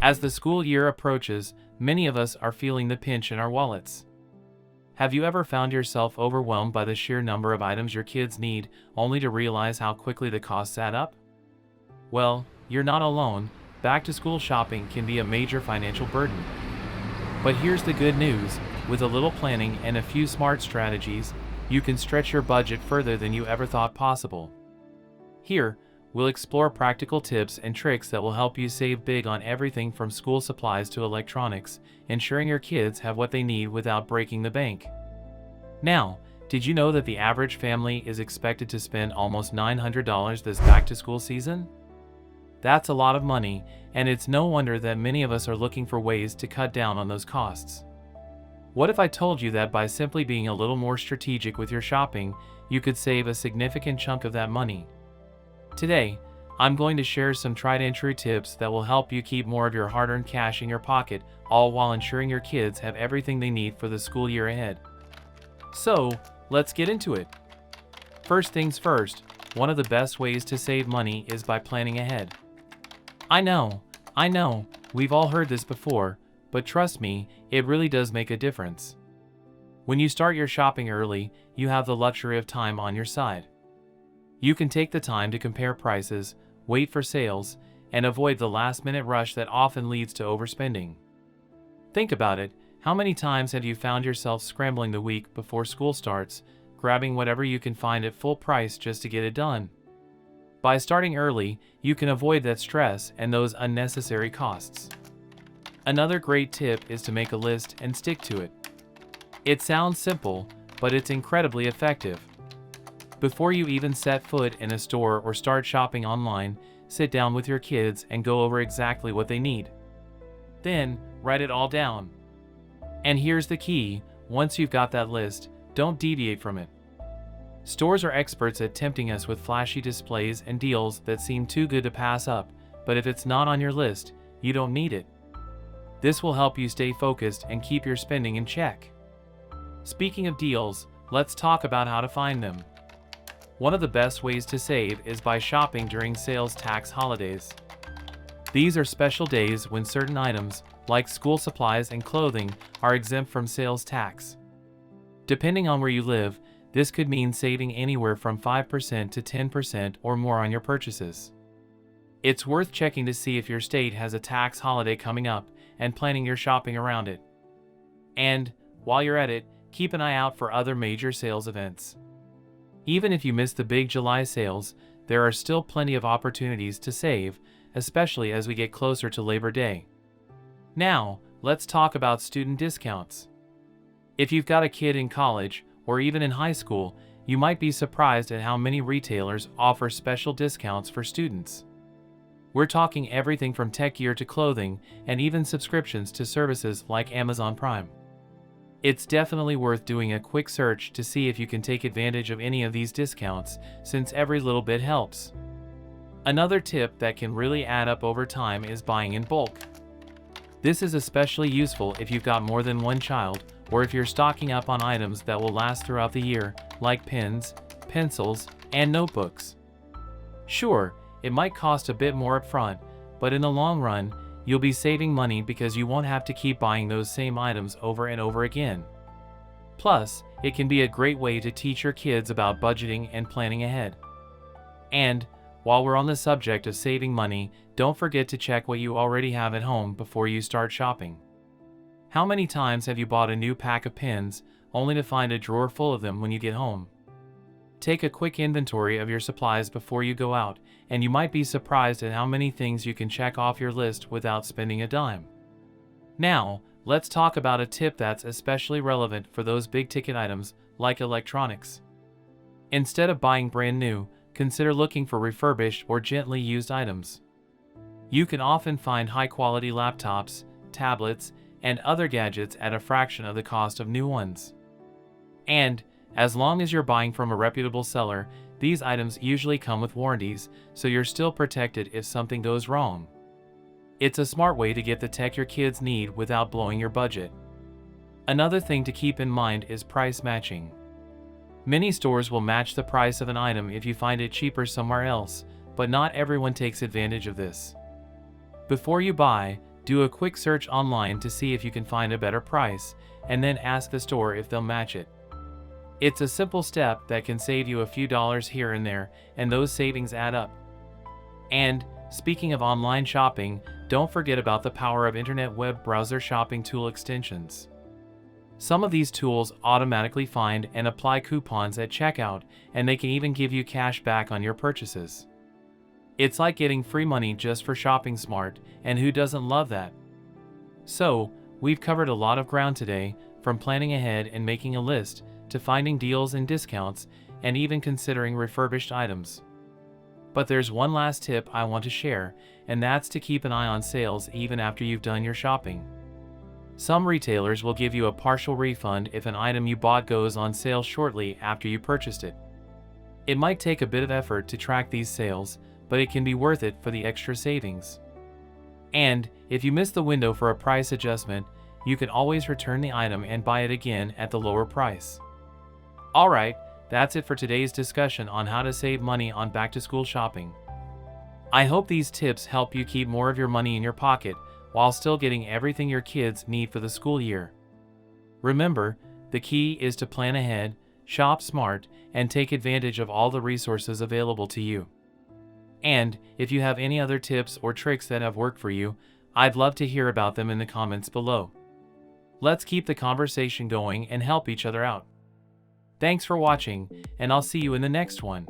As the school year approaches, many of us are feeling the pinch in our wallets. Have you ever found yourself overwhelmed by the sheer number of items your kids need, only to realize how quickly the costs add up? Well, you're not alone. Back-to-school shopping can be a major financial burden. But here's the good news: with a little planning and a few smart strategies, you can stretch your budget further than you ever thought possible. Here, we'll explore practical tips and tricks that will help you save big on everything from school supplies to electronics, ensuring your kids have what they need without breaking the bank. Now, did you know that the average family is expected to spend almost $900 this back-to-school season? That's a lot of money, and it's no wonder that many of us are looking for ways to cut down on those costs. What if I told you that by simply being a little more strategic with your shopping, you could save a significant chunk of that money? Today, I'm going to share some tried-and-true tips that will help you keep more of your hard-earned cash in your pocket, all while ensuring your kids have everything they need for the school year ahead. So, let's get into it. First things first, one of the best ways to save money is by planning ahead. I know, we've all heard this before, but trust me, it really does make a difference. When you start your shopping early, you have the luxury of time on your side. You can take the time to compare prices, wait for sales, and avoid the last-minute rush that often leads to overspending. Think about it: how many times have you found yourself scrambling the week before school starts, grabbing whatever you can find at full price just to get it done? By starting early, you can avoid that stress and those unnecessary costs. Another great tip is to make a list and stick to it. It sounds simple, but it's incredibly effective. Before you even set foot in a store or start shopping online, sit down with your kids and go over exactly what they need. Then, write it all down. And here's the key: once you've got that list, don't deviate from it. Stores are experts at tempting us with flashy displays and deals that seem too good to pass up, but if it's not on your list, you don't need it. This will help you stay focused and keep your spending in check. Speaking of deals, let's talk about how to find them. One of the best ways to save is by shopping during sales tax holidays. These are special days when certain items, like school supplies and clothing, are exempt from sales tax. Depending on where you live, this could mean saving anywhere from 5% to 10% or more on your purchases. It's worth checking to see if your state has a tax holiday coming up and planning your shopping around it. And, while you're at it, keep an eye out for other major sales events. Even if you miss the big July sales, there are still plenty of opportunities to save, especially as we get closer to Labor Day. Now, let's talk about student discounts. If you've got a kid in college, or even in high school, you might be surprised at how many retailers offer special discounts for students. We're talking everything from tech gear to clothing, and even subscriptions to services like Amazon Prime. It's definitely worth doing a quick search to see if you can take advantage of any of these discounts, since every little bit helps. Another tip that can really add up over time is buying in bulk. This is especially useful if you've got more than one child, or if you're stocking up on items that will last throughout the year, like pens, pencils, and notebooks. Sure, it might cost a bit more upfront, but in the long run, you'll be saving money because you won't have to keep buying those same items over and over again. Plus, it can be a great way to teach your kids about budgeting and planning ahead. And, while we're on the subject of saving money, don't forget to check what you already have at home before you start shopping. How many times have you bought a new pack of pens, only to find a drawer full of them when you get home? Take a quick inventory of your supplies before you go out, and you might be surprised at how many things you can check off your list without spending a dime. Now, let's talk about a tip that's especially relevant for those big-ticket items, like electronics. Instead of buying brand new, consider looking for refurbished or gently used items. You can often find high-quality laptops, tablets, and other gadgets at a fraction of the cost of new ones. And, as long as you're buying from a reputable seller, these items usually come with warranties, so you're still protected if something goes wrong. It's a smart way to get the tech your kids need without blowing your budget. Another thing to keep in mind is price matching. Many stores will match the price of an item if you find it cheaper somewhere else, but not everyone takes advantage of this. Before you buy, Do a quick search online to see if you can find a better price, and then ask the store if they'll match it. It's a simple step that can save you a few dollars here and there, and those savings add up. And, speaking of online shopping, don't forget about the power of internet web browser shopping tool extensions. Some of these tools automatically find and apply coupons at checkout, and they can even give you cash back on your purchases. It's like getting free money just for shopping smart, and who doesn't love that? So, we've covered a lot of ground today, from planning ahead and making a list, to finding deals and discounts, and even considering refurbished items. But there's one last tip I want to share, and that's to keep an eye on sales even after you've done your shopping. Some retailers will give you a partial refund if an item you bought goes on sale shortly after you purchased it. It might take a bit of effort to track these sales, but it can be worth it for the extra savings. And, if you miss the window for a price adjustment, you can always return the item and buy it again at the lower price. Alright, that's it for today's discussion on how to save money on back-to-school shopping. I hope these tips help you keep more of your money in your pocket while still getting everything your kids need for the school year. Remember, the key is to plan ahead, shop smart, and take advantage of all the resources available to you. And, if you have any other tips or tricks that have worked for you, I'd love to hear about them in the comments below. Let's keep the conversation going and help each other out. Thanks for watching, and I'll see you in the next one.